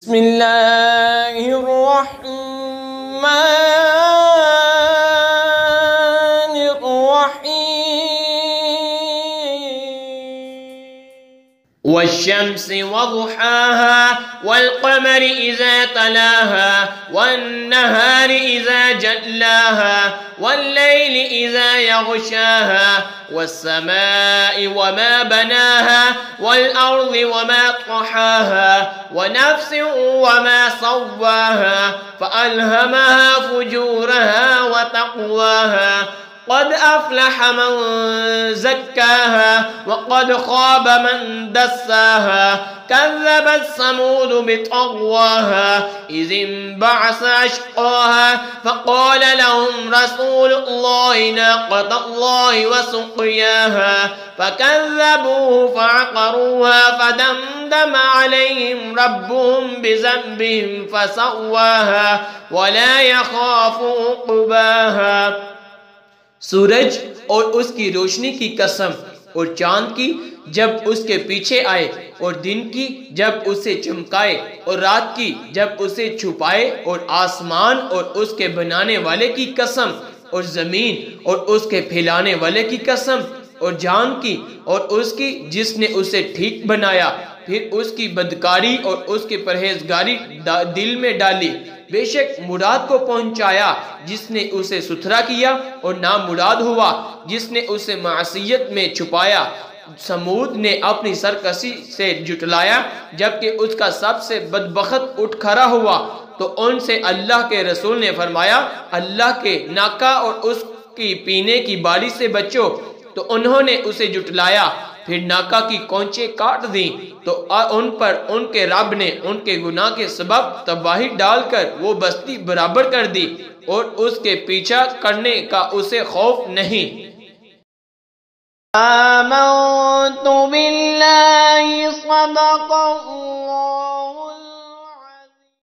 بسم اللہ الرحمن الرحیم والشمس وضحاها والقمر إذا تلاها والنهار إذا جلاها والليل إذا يغشاها والسماء وما بناها والأرض وما طحاها ونفس وما صواها فألهمها فجورها وتقواها قد أفلح من زكاها وقد خاب من دساها كذبت ثمود بطغواها إذ انبعث أشقاها فقال لهم رسول الله ناقة الله وسقياها فكذبوه فعقروها فدمدم عليهم ربهم بذنبهم فسواها ولا يخاف عقباها۔ سورج اور اس کی روشنی کی قسم، اور چاند کی جب اس کے پیچھے آئے، اور دن کی جب اسے چمکائے، اور رات کی جب اسے چھپائے، اور آسمان اور اس کے بنانے والے کی قسم، اور زمین اور اس کے پھیلانے والے کی قسم، اور جان کی اور اس کی جس نے اسے ٹھیک بنایا، پھر اس کی بدکاری اور اس کی پرہیزگاری دل میں ڈالی۔ بے شک مراد کو پہنچایا جس نے اسے ستھرا کیا، اور نامراد ہوا جس نے اسے معصیت میں چھپایا۔ سمود نے اپنی سرکشی سے جھٹلایا، جبکہ اس کا سب سے بدبخت اٹھ کھڑا ہوا، تو ان سے اللہ کے رسول نے فرمایا اللہ کے ناکہ اور اس کی پینے کی بالی سے بچو، تو انہوں نے اسے جھٹلایا، پھر ناکہ کی کونچیں کاٹ دیں، تو ان پر ان کے رب نے ان کے گناہ کے سبب تباہی ڈال کر وہ بستی برابر کر دی، اور اس کے پیچھا کرنے کا اسے خوف نہیں۔ آمنت باللہ صدق